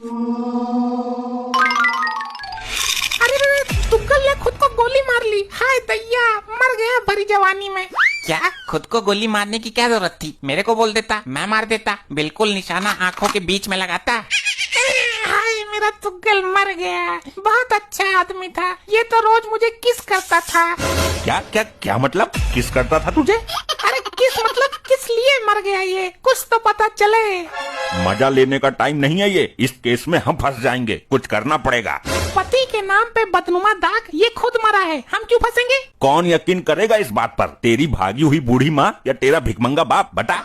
अरे तुगल ने खुद को गोली मार ली। हाय दैया, मर गया भरी जवानी में। क्या खुद को गोली मारने की क्या जरूरत थी? मेरे को बोल देता, मैं मार देता। बिल्कुल निशाना आंखों के बीच में लगाता। हाय मेरा तुगल मर गया। बहुत अच्छा आदमी था, ये तो रोज मुझे किस करता था। क्या क्या क्या मतलब? किस करता था तुझे? अरे किस मतलब किस लिए मर गया ये, कुछ तो पता चले। मजा लेने का टाइम नहीं है ये। इस केस में हम फंस जाएंगे, कुछ करना पड़ेगा। पति के नाम पे बदनुमा दाग, ये खुद मरा है, हम क्यों फंसेंगे? कौन यकीन करेगा इस बात पर? तेरी भागी हुई बूढ़ी माँ या तेरा भिखमंगा बाप? बता।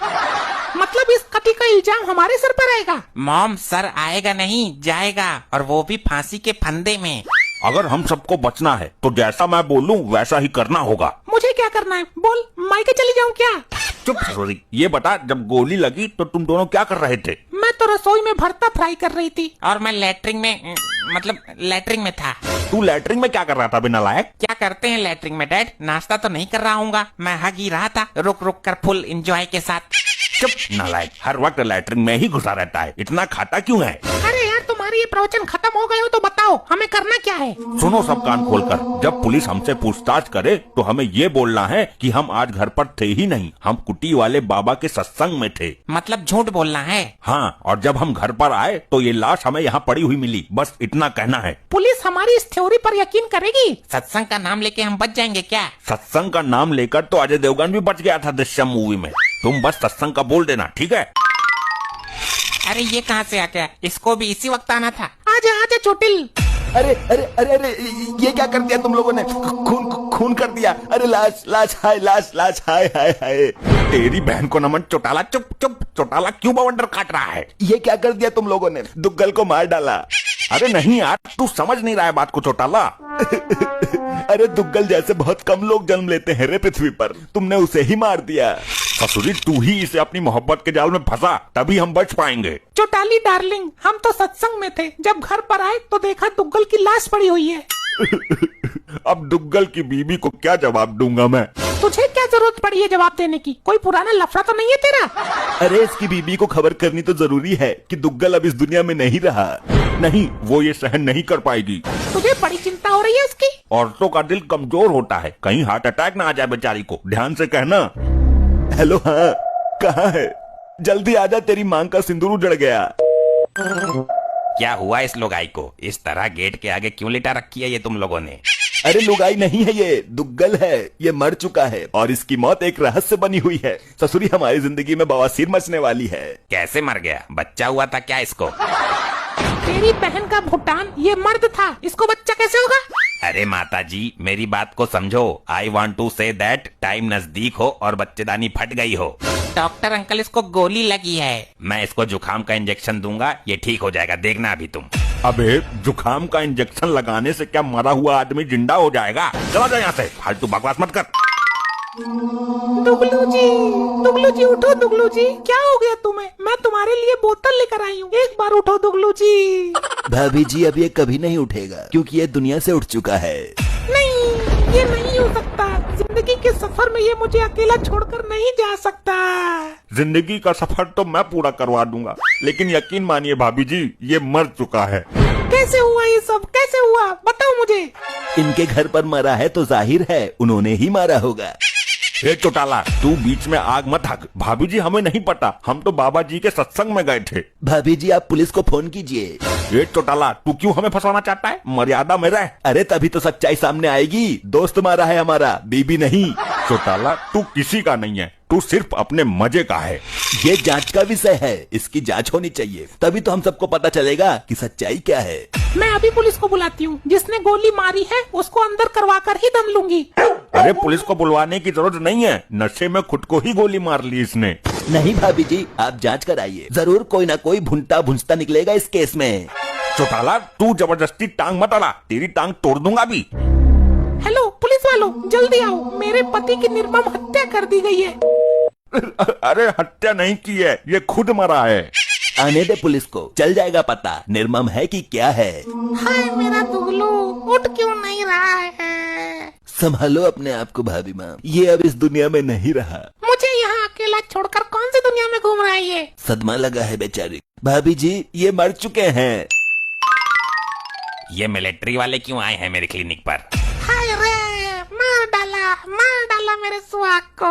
मतलब इस कति का इल्जाम हमारे सर पर आएगा? मॉम, सर आएगा नहीं, जाएगा, और वो भी फांसी के फंदे में। अगर हम सबको बचना है तो जैसा मैं बोलूं वैसा ही करना होगा। मुझे क्या करना है बोल, मायके चली जाऊं क्या? चुप ससुरी, ये बता, जब गोली लगी तो तुम दोनों क्या कर रहे थे? मैं तो रसोई में भरता फ्राई कर रही थी। और मैं लैट्रिन में, मतलब लैट्रिन में था। तू लैट्रिन में क्या कर रहा था बिना लायक? क्या करते हैं लैट्रिन में डैड? नाश्ता तो नहीं कर रहा हूँगा, मैं हग ही रहा था रुक रुक कर फुल एंजॉय के साथ। चुप नालायक, हर वक्त लैट्रिन में ही घुसा रहता है, इतना खाता क्यों है? अरे यार, तुम्हारे ये प्रवचन खत्म हो गए हो तो बताओ हमें करना क्या है? सुनो सब कान खोलकर, जब पुलिस हमसे पूछताछ करे तो हमें ये बोलना है कि हम आज घर पर थे ही नहीं, हम कुटी वाले बाबा के सत्संग में थे। मतलब झूठ बोलना है? हाँ, और जब हम घर पर आए तो ये लाश हमें यहाँ पड़ी हुई मिली, बस इतना कहना है। पुलिस हमारी इस थ्योरी पर यकीन करेगी? सत्संग का नाम लेके हम बच जाएंगे क्या? सत्संग का नाम लेकर तो अजय देवगन भी बच गया था दृश्यम मूवी में। तुम बस सत्संग का बोल देना, ठीक है? अरे ये कहाँ से आ गया? इसको भी इसी वक्त आना था। आजा आजा चोटिल। अरे अरे अरे अरे, ये क्या कर दिया तुम लोगों ने? खून खून कर दिया। अरे लाश लाश, हाय लाश लाश, हाय हाय हाय। तेरी बहन को नमन। चौटाला चुप चुप, चौटाला क्यों बवंडर काट रहा है? ये क्या कर दिया तुम लोगों ने? दुग्गल को मार डाला। अरे नहीं यार, तू समझ नहीं रहा है बात को चौटाला। अरे दुग्गल जैसे बहुत कम लोग जन्म लेते हैं रे पृथ्वी पर, तुमने उसे ही मार दिया। ससुरी, तू ही इसे अपनी मोहब्बत के जाल में फंसा, तभी हम बच पाएंगे। चोटाली डार्लिंग, हम तो सत्संग में थे, जब घर पर आए तो देखा दुग्गल की लाश पड़ी हुई है। अब दुग्गल की बीबी को क्या जवाब दूंगा मैं? तुझे क्या जरूरत पड़ी है जवाब देने की? कोई पुराना लफड़ा तो नहीं है तेरा? अरे इसकी बीबी को खबर करनी तो जरूरी है कि दुग्गल अब इस दुनिया में नहीं रहा। नहीं, वो ये सहन नहीं कर पाएगी। तुझे बड़ी चिंता हो रही है इसकी? औरतों का दिल कमजोर होता है, कहीं हार्ट अटैक ना आ जाए बेचारी को, ध्यान से कहना। हेलो, हाँ कहाँ है? जल्दी आजा, तेरी मांग का सिंदूर उजड़ गया। क्या हुआ इस लोगाई को? इस तरह गेट के आगे क्यों लिटा रखी है ये तुम लोगों ने? अरे लुगाई नहीं है, ये दुग्गल है। ये मर चुका है और इसकी मौत एक रहस्य बनी हुई है। ससुरी, हमारी जिंदगी में बवासीर मचने वाली है। कैसे मर गया? बच्चा हुआ था क्या इसको? तेरी बहन का भूटान, ये मर्द था, इसको बच्चा कैसे होगा? अरे माता जी, मेरी बात को समझो। I want to say that time नजदीक हो और बच्चेदानी फट गई हो। डॉक्टर अंकल, इसको गोली लगी है। मैं इसको जुकाम का इंजेक्शन दूंगा, ये ठीक हो जाएगा, देखना अभी तुम। अबे, जुकाम का इंजेक्शन लगाने से क्या मरा हुआ आदमी जिंदा हो जाएगा? चला जा यहाँ से, फालतू बकवास मत कर। दुगलू जी उठो। दुगलू जी, क्या हो गया तुम्हें? मैं तुम्हारे लिए बोतल लेकर आई हूँ, एक बार उठो दुगलू जी। भाभी जी, अब ये कभी नहीं उठेगा क्योंकि ये दुनिया से उठ चुका है। नहीं, ये नहीं हो सकता। जिंदगी के सफर में ये मुझे अकेला छोड़कर नहीं जा सकता। जिंदगी का सफर तो मैं पूरा करवा दूंगा, लेकिन यकीन मानिए भाभी जी, ये मर चुका है। कैसे हुआ ये सब? कैसे हुआ? बताओ मुझे। इनके घर पर मरा है तो जाहिर है उन्होंने ही मारा होगा। हे चौटाला, तू बीच में आग मत हक। भाभी जी, हमें नहीं पता, हम तो बाबा जी के सत्संग में गए थे। भाभी जी, आप पुलिस को फोन कीजिए। ये चौटाला, तू क्यों हमें फंसाना चाहता है? मर्यादा में रह। अरे तभी तो सच्चाई सामने आएगी। दोस्त मारा है हमारा, बीबी नहीं। चौटाला, तू किसी का नहीं है, तू सिर्फ अपने मजे का है। ये जांच का विषय है, इसकी जांच होनी चाहिए, तभी तो हम सबको पता चलेगा कि सच्चाई क्या है। मैं अभी पुलिस को बुलाती हूँ। जिसने गोली मारी है उसको अंदर करवा कर ही दम लूंगी। अरे पुलिस को बुलवाने की जरूरत नहीं है, नशे में खुद को ही गोली मार ली इसने। नहीं भाभी जी, आप जांच कराइए, जरूर कोई ना कोई भुनता भुंजता निकलेगा इस केस में। चौटाला, तू जबरदस्ती टांग मत अड़ा, तेरी टांग तोड़ दूंगा भी। हेलो पुलिस वालों, जल्दी आओ, मेरे पति की निर्मम हत्या कर दी गई है। अरे हत्या नहीं की है, ये खुद मरा है। आने दे पुलिस को, चल जाएगा पता निर्मम है कि क्या है। हाय मेरा दुगलू, उठ क्यों नहीं रहा है? संभालो अपने आप को भाभी माँ, ये अब इस दुनिया में नहीं रहा। मुझे यहाँ अकेला छोड़कर कौन सी दुनिया में घूम रहा है ये? सदमा लगा है बेचारी। भाभी जी ये मर चुके हैं। ये मिलिट्री वाले क्यों आए हैं मेरे क्लिनिक पर? हाय रे, मार डाला मेरे सुहाग को।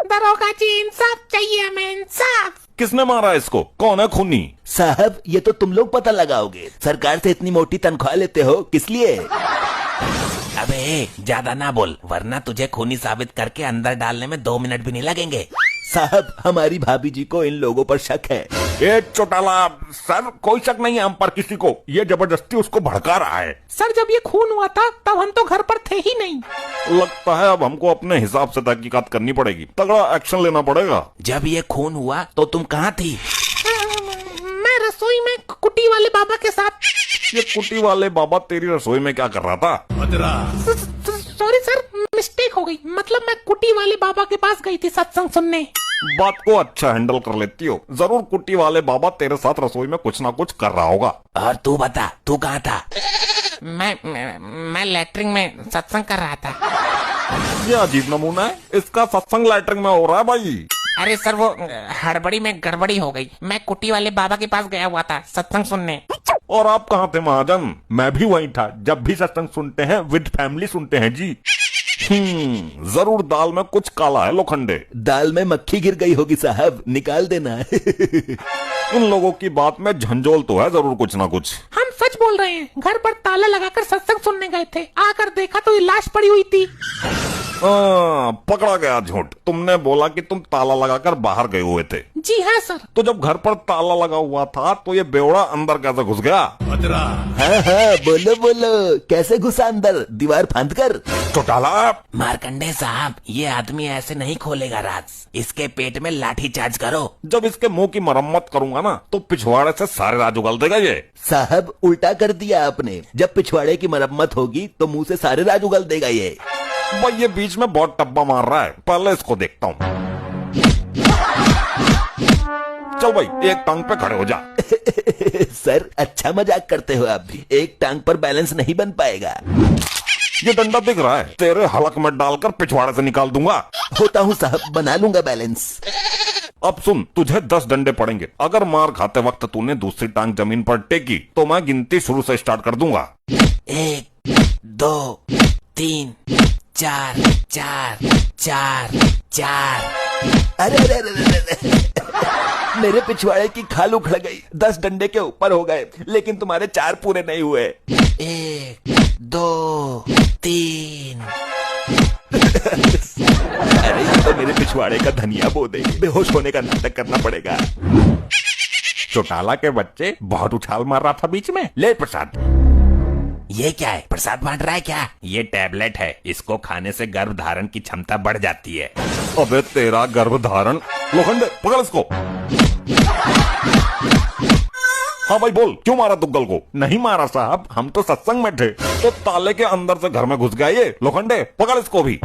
दरोगा जी इंसाफ चाहिए हमें, इंसाफ। किसने मारा इसको? कौन है खूनी? साहब ये तो तुम लोग पता लगाओगे। सरकार से इतनी मोटी तनख्वाह लेते हो, किस लिए? अबे ज्यादा ना बोल, वरना तुझे खूनी साबित करके अंदर डालने में 2 मिनट भी नहीं लगेंगे। साहब हमारी भाभी जी को इन लोगों पर शक है। ए चौटाला सर, कोई शक नहीं है हम पर किसी को। ये जबरदस्ती उसको भड़का रहा है। सर जब ये खून हुआ था तब हम तो घर पर थे ही नहीं। लगता है अब हमको अपने हिसाब से तहकीकात करनी पड़ेगी, तगड़ा एक्शन लेना पड़ेगा। जब ये खून हुआ तो तुम कहाँ थी? मैं रसोई में कुटी वाले बाबा के साथ। ये कुटी वाले बाबा तेरी रसोई में क्या कर रहा था? सॉरी सर, मिस्टेक हो गई। मतलब मैं कुटी वाले बाबा के पास गई थी सत्संग सुनने। बात को अच्छा हैंडल कर लेती हो। जरूर कुटी वाले बाबा तेरे साथ रसोई में कुछ ना कुछ कर रहा होगा। और तू बता, तू कहाँ था? मैं लैट्रिन में सत्संग कर रहा था। ये अजीब नमूना है, इसका सत्संग लैट्रिन में हो रहा है भाई। अरे सर वो हड़बड़ी में गड़बड़ी हो गई। मैं कुटी वाले बाबा के पास गया हुआ था सत्संग सुनने। और आप कहाँ थे महाजन? मैं भी वहीं था। जब भी सत्संग सुनते हैं विद फैमिली सुनते हैं जी। जरूर दाल में कुछ काला है लोखंडे। दाल में मक्खी गिर गई होगी साहब, निकाल देना। इन लोगों की बात में झंझोल तो है जरूर कुछ ना कुछ। हम सच बोल रहे हैं, घर पर ताला लगाकर सत्संग सुनने गए थे। आकर देखा तो ये लाश पड़ी हुई थी। पकड़ा गया झूठ। तुमने बोला कि तुम ताला लगाकर बाहर गए हुए थे। जी हाँ सर। तो जब घर पर ताला लगा हुआ था तो ये बेवड़ा अंदर कैसे घुस गया? हाँ बोलो बोलो, कैसे घुसा अंदर? दीवार फांद कर? चौटाला मारकंडे साहब, ये आदमी ऐसे नहीं खोलेगा राज। इसके पेट में लाठी चार्ज करो। जब इसके मुंह की मरम्मत करूंगा ना तो पिछवाड़े से सारे राज उगल देगा ये। साहब उल्टा कर दिया आपने। जब पिछवाड़े की मरम्मत होगी तो मुंह से सारे राज उगल देगा ये। भाई ये बीच में बहुत टप्पा मार रहा है, पहले इसको देखता हूँ। चल भाई एक टांग पे खड़े हो जा। सर अच्छा मजाक करते हो आप भी। एक टांग पर बैलेंस नहीं बन पाएगा। ये डंडा दिख रहा है, तेरे हलक में डालकर पिछवाड़े से निकाल दूंगा। होता हूँ साहब, बना लूंगा बैलेंस। अब सुन, तुझे 10 डंडे पड़ेंगे। अगर मार खाते वक्त तूने दूसरी टांग जमीन पर टेकी तो मैं गिनती शुरू से स्टार्ट कर दूंगा। 1 2 3 4 4 4 4। अरे मेरे पिछवाड़े की खाल उखड़ गई। 10 डंडे के ऊपर हो गए, लेकिन तुम्हारे 4 पूरे नहीं हुए। 1 2 3। अरे ये तो मेरे पिछवाड़े का धनिया बो देगी। बेहोश होने का नाटक करना पड़ेगा। चौटाला के बच्चे बहुत उछाल मार रहा था बीच में। ले प्रसाद। ये क्या है? प्रसाद बांट रहा है क्या? ये टैबलेट है, इसको खाने से गर्भ धारण की क्षमता बढ़ जाती है। अबे तेरा गर्भ धारण। लोखंडे पकड़ इसको। हाँ भाई बोल, क्यों मारा दुग्गल को? नहीं मारा साहब, हम तो सत्संग में थे तो ताले के अंदर से घर में घुस गया ये। लोखंडे पकड़ इसको भी।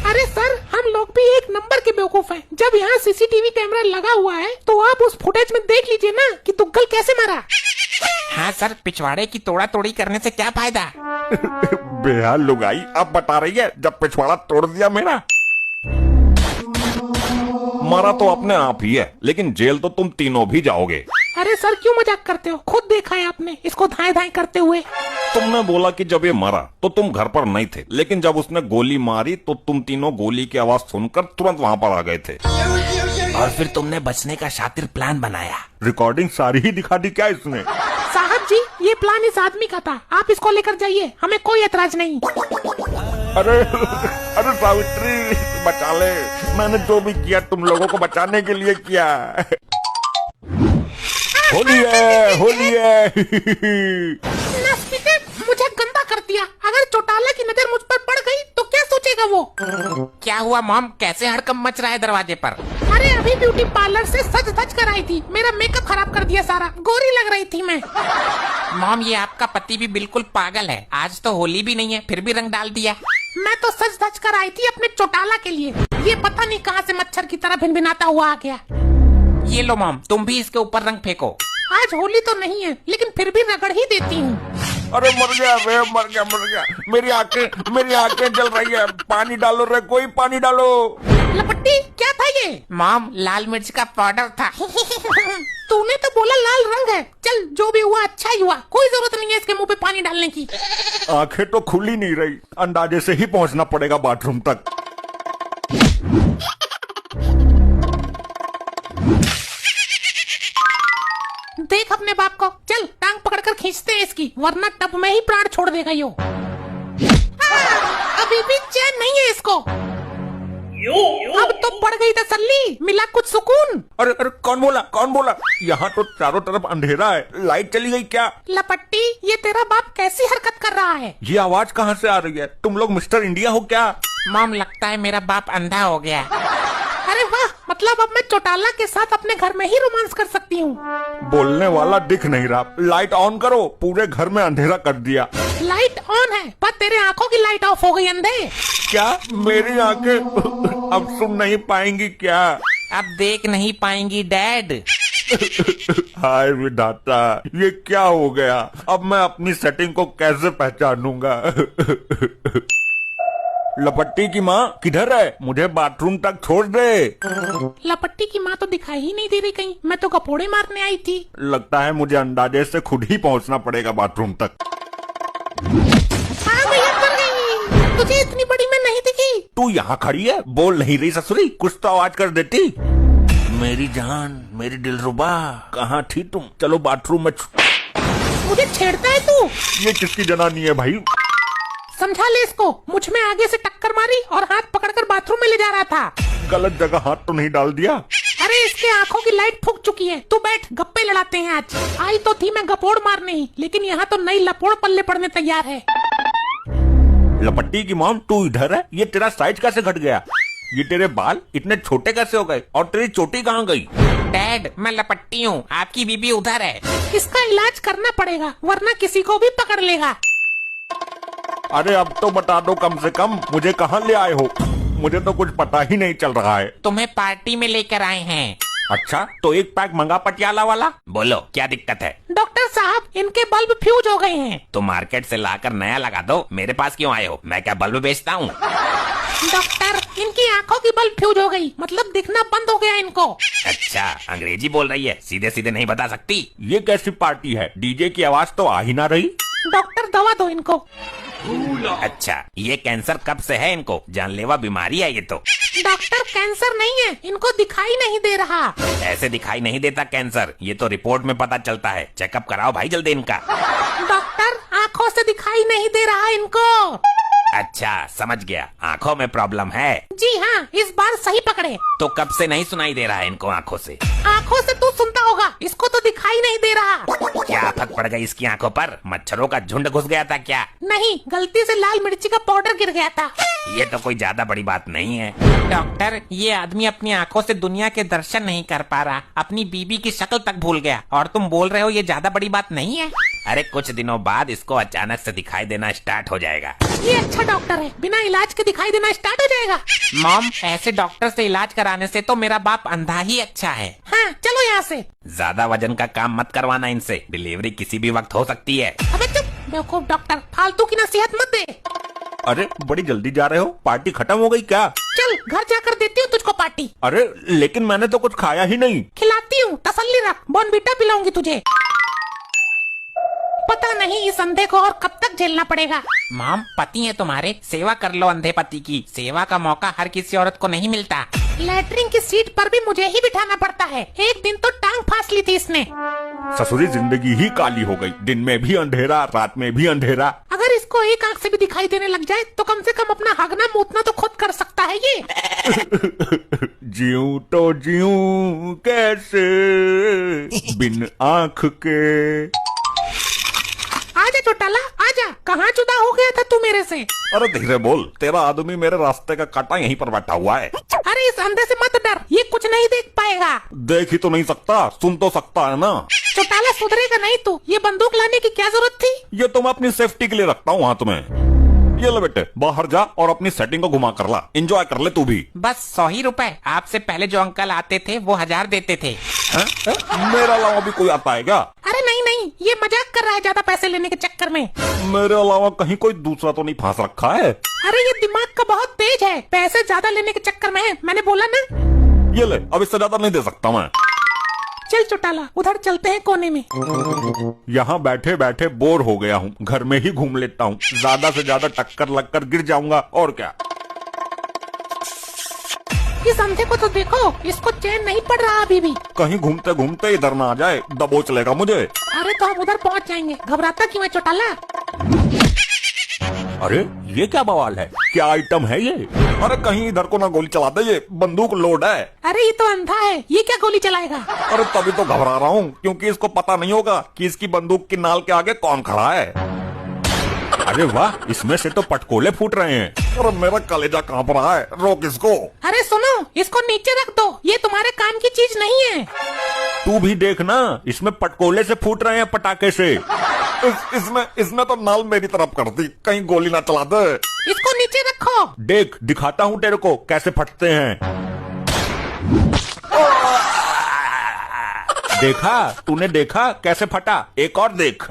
अरे सर हम लोग भी एक नंबर के बेवकूफ हैं। जब यहाँ सीसीटीवी कैमरा लगा हुआ है तो आप उस फुटेज में देख लीजिए ना कि दुग्गल कैसे मारा। हाँ सर, पिछवाड़े की तोड़ा तोड़ी करने से क्या फायदा? बेहाल लुगाई अब बता रही है जब पिछवाड़ा तोड़ दिया मेरा। मारा तो अपने आप ही है, लेकिन जेल तो तुम तीनों भी जाओगे। अरे सर क्यों मजाक करते हो? खुद देखा है आपने इसको धाए धाए करते हुए। तुमने बोला कि जब ये मरा तो तुम घर पर नहीं थे, लेकिन जब उसने गोली मारी तो तुम तीनों गोली की आवाज सुनकर तुरंत वहाँ पर आ गए थे। और फिर तुमने बचने का शातिर प्लान बनाया। रिकॉर्डिंग सारी ही दिखा दी क्या इसने? साहब जी ये प्लान इस आदमी का था, आप इसको लेकर जाइए, हमें कोई एतराज नहीं। अरे अरे सावित्री बचा ले, मैंने जो भी किया तुम लोगों को बचाने के लिए किया। होली है। मुझे गंदा कर दिया। अगर चौटाला की नजर मुझ पर पड़ गई तो क्या सोचेगा वो? क्या हुआ मॉम, कैसे हड़कंप मच रहा है दरवाजे पर? अरे अभी ब्यूटी पार्लर से सज धज कर आई थी, मेरा मेकअप खराब कर दिया सारा, गोरी लग रही थी मैं। मॉम ये आपका पति भी बिल्कुल पागल है, आज तो होली भी नहीं है फिर भी रंग डाल दिया। मैं तो सज धज कर आई थी अपने चौटाला के लिए, ये पता नहीं कहां से मच्छर की तरह भिनभिनाता हुआ आ गया। ये लो मॉम, तुम भी इसके ऊपर रंग फेंको। आज होली तो नहीं है लेकिन फिर भी रगड़ ही देती हूँ। अरे मर गया रे, मर गया। मेरी आंखें जल रही है। पानी डालो रे, कोई पानी डालो। लपट्टी क्या था ये? मॉम, लाल मिर्च का पाउडर था। तूने तो बोला लाल रंग है। चल जो भी हुआ अच्छा ही हुआ, कोई जरूरत नहीं है इसके मुंह पे पानी डालने की। आंखें तो खुली नहीं रही, अंदाजे से ही पहुंचना पड़ेगा बाथरूम तक। देख अपने बाप को, चल टांग पकड़कर खींचते हैं इसकी, वरना टब में ही प्राण छोड़ देगा यो। अभी भी चैन नहीं है इसको। अब तो पड़ गई तसल्ली, मिला कुछ सुकून। अरे कौन बोला? यहाँ तो चारों तरफ अंधेरा है, लाइट चली गई क्या? लपट्टी, ये तेरा बाप कैसी हरकत कर रहा है? ये आवाज कहाँ से आ रही है? तुम लोग मिस्टर इंडिया हो क्या? मॉम, लगता है मेरा बाप अंधा हो गया। अरे वाह, मतलब अब मैं चौटाला के साथ अपने घर में ही रोमांस कर सकती हूँ। बोलने वाला दिख नहीं रहा। लाइट ऑन करो, पूरे घर में अंधेरा कर दिया। लाइट ऑन है, पर तेरे आंखों की लाइट ऑफ हो गई अंधे। क्या मेरी आंखें अब सुन नहीं पाएंगी क्या? अब देख नहीं पाएंगी डैड। हाय विधाता, ये क्या हो गया? अब मैं अपनी सेटिंग को कैसे पहचानूंगा? लपट्टी की माँ किधर है? मुझे बाथरूम तक छोड़ दे। लपट्टी की माँ तो दिखाई ही नहीं दे रही कहीं, मैं तो गपोड़े मारने आई थी। लगता है मुझे अंदाजे से खुद ही पहुँचना पड़ेगा बाथरूम तक। हाँ भैया, कर गई। तुझे इतनी बड़ी में नहीं दिखी? तू यहाँ खड़ी है, बोल नहीं रही ससुरी? कुछ तो आवाज कर देती। मेरी जान, मेरी दिलरुबा, कहाँ थी तुम? चलो बाथरूम में। मुझे छेड़ता है तू? ये किसकी जनानी है भाई? समझा ले इसको, मुझ में आगे से टक्कर मारी और हाथ पकड़कर बाथरूम में ले जा रहा था। गलत जगह हाथ तो नहीं डाल दिया? अरे इसके आंखों की लाइट फूक चुकी है। तू बैठ, गप्पे लड़ाते हैं आज। आई तो थी मैं गपोड़ मारने ही, लेकिन यहाँ तो नई लपोड़ पल्ले पड़ने तैयार है। लपट्टी की मॉम, तू इधर है? ये तेरा साइज कैसे घट गया? ये तेरे बाल इतने छोटे कैसे हो गए? और तेरी चोटी कहाँ गई? डैड, मैं लपट्टी हूँ, आपकी बीबी उधर है। इसका इलाज करना पड़ेगा, वरना किसी को भी पकड़ लेगा। अरे अब तो बता दो कम से कम, मुझे कहाँ ले आए हो? मुझे तो कुछ पता ही नहीं चल रहा है। तुम्हें पार्टी में लेकर आए हैं। अच्छा, तो एक पैक मंगा पटियाला वाला। बोलो क्या दिक्कत है? डॉक्टर साहब, इनके बल्ब फ्यूज हो गए हैं। तो मार्केट से लाकर नया लगा दो। मेरे पास क्यों आए हो? मैं क्या बल्ब बेचता हूँ? डॉक्टर, इनकी आंखों की बल्ब फ्यूज हो गई, मतलब दिखना बंद हो गया इनको। अच्छा, अंग्रेजी बोल रही है, सीधे सीधे नहीं बता सकती। ये कैसी पार्टी है? डीजे की आवाज तो आ ही ना रही। डॉक्टर, दवा दो इनको। अच्छा, ये कैंसर कब से है इनको? जानलेवा बीमारी है ये तो। डॉक्टर, कैंसर नहीं है, इनको दिखाई नहीं दे रहा। ऐसे दिखाई नहीं देता कैंसर, ये तो रिपोर्ट में पता चलता है। चेकअप कराओ भाई जल्दी इनका। डॉक्टर, आंखों से दिखाई नहीं दे रहा इनको। अच्छा, समझ गया, आंखों में प्रॉब्लम है। जी हाँ, इस बार सही पकड़े। तो कब से नहीं सुनाई दे रहा है इनको आंखों से? आंखों से तू सुनता होगा, इसको तो दिखाई नहीं दे रहा। क्या आफत पड़ गई इसकी आंखों पर? मच्छरों का झुंड घुस गया था क्या? नहीं, गलती से लाल मिर्ची का पाउडर गिर गया था। ये तो कोई ज्यादा बड़ी बात नहीं है। डॉक्टर, ये आदमी अपनी आंखों से दुनिया के दर्शन नहीं कर पा रहा, अपनी बीबी की शक्ल तक भूल गया, और तुम बोल रहे हो ये ज्यादा बड़ी बात नहीं है? अरे कुछ दिनों बाद इसको अचानक से दिखाई देना स्टार्ट हो जाएगा। ये अच्छा डॉक्टर है, बिना इलाज के दिखाई देना स्टार्ट हो जाएगा। मॉम, ऐसे डॉक्टर से इलाज कराने से तो मेरा बाप अंधा ही अच्छा है। हाँ, चलो यहाँ से। ज्यादा वजन का काम मत करवाना इनसे, डिलीवरी किसी भी वक्त हो सकती है। अबे चुप बेवकूफ डॉक्टर, फालतू की नसीहत मत दे। अरे बड़ी जल्दी जा रहे हो? पार्टी खत्म हो गई क्या? चल घर जाकर देती हूँ तुझको पार्टी। अरे लेकिन मैंने तो कुछ खाया ही नहीं। खिलाती हूँ, तसल्ली रख, बॉर्नवीटा पिलाऊंगी तुझे। पता नहीं इस अंधे को और कब तक झेलना पड़ेगा। मॉम, पति है तुम्हारे, सेवा कर लो अंधे पति की। सेवा का मौका हर किसी औरत को नहीं मिलता। लैट्रिन की सीट पर भी मुझे ही बिठाना पड़ता है। एक दिन तो टांग फांस ली थी इसने। ससुरी जिंदगी ही काली हो गई, दिन में भी अंधेरा, रात में भी अंधेरा। अगर इसको एक आंख से भी दिखाई देने लग जाए तो कम से कम अपना हगना मूतना तो खुद कर सकता है ये। जीऊं तो जीऊं कैसे बिन आंख के। आजा चौटाला, आजा। कहाँ जुदा हो गया था तू मेरे से? अरे धीरे बोल, तेरा आदमी मेरे रास्ते का कांटा यहीं पर बैठा हुआ है। अरे इस अंधे से मत डर, ये कुछ नहीं देख पाएगा। देख ही तो नहीं सकता, सुन तो सकता है ना। चौटाला, सुधरेगा नहीं तू। ये बंदूक लाने की क्या जरूरत थी? ये तो मैं अपनी सेफ्टी के लिए रखता हूँ हाथ में। ये ले बेटे, बाहर जा और अपनी सेटिंग को घुमा कर ला, एंजॉय कर ले तू भी। बस 100 ही रुपए। आपसे पहले जो अंकल आते थे वो 1000 देते थे। मेरा अलावा भी कोई आता है क्या? अरे नहीं नहीं, ये मजाक कर रहा है ज्यादा पैसे लेने के चक्कर में? मेरे अलावा कहीं कोई दूसरा तो नहीं फंस रखा है? अरे ये दिमाग का बहुत तेज है, पैसे ज्यादा लेने के चक्कर में है, मैंने बोला ना। ये ले, अब इससे ज्यादा नहीं दे सकता मैं। चल चौटाला, उधर चलते हैं कोने में। यहाँ बैठे बैठे बोर हो गया हूँ, घर में ही घूम लेता हूँ। ज्यादा से ज्यादा टक्कर लगकर गिर जाऊंगा और क्या। इस अंधे को तो देखो, इसको चैन नहीं पड़ रहा अभी भी। कहीं घूमते घूमते इधर ना आ जाए, दबोच लेगा मुझे। अरे तो हम उधर पहुंच जाएंगे, घबराता क्यों है चौटाला? अरे ये क्या बवाल है, क्या आइटम है ये? अरे कहीं इधर को ना गोली चला दे, ये बंदूक लोड है। अरे ये तो अंधा है, ये क्या गोली चलाएगा? अरे तभी तो घबरा रहा हूँ, क्योंकि इसको पता नहीं होगा कि इसकी बंदूक की नाल के आगे कौन खड़ा है। अरे वाह, इसमें से तो पटकोले फूट रहे हैं। अरे मेरा कलेजा कांप रहा है, रोक इसको। अरे सुनो, इसको नीचे रख दो, ये तुम्हारे काम की चीज नहीं है। तू भी देख ना, इसमें पटकोले से फूट रहे हैं, पटाखे से। इसमें तो नाल मेरी तरफ कर दी, कहीं गोली ना चला दे। इसको नीचे रखो। देख, दिखाता हूँ तेरे को कैसे फटते हैं। देखा, तूने देखा कैसे फटा? एक और देख।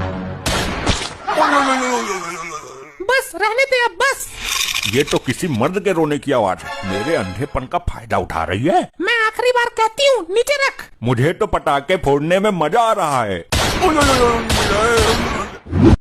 बस रहने दे अब, बस। ये तो किसी मर्द के रोने की आवाज है, मेरे अंधेपन का फायदा उठा रही है। मैं आखिरी बार कहती हूँ, नीचे रख। मुझे तो पटाखे फोड़ने में मजा आ रहा है।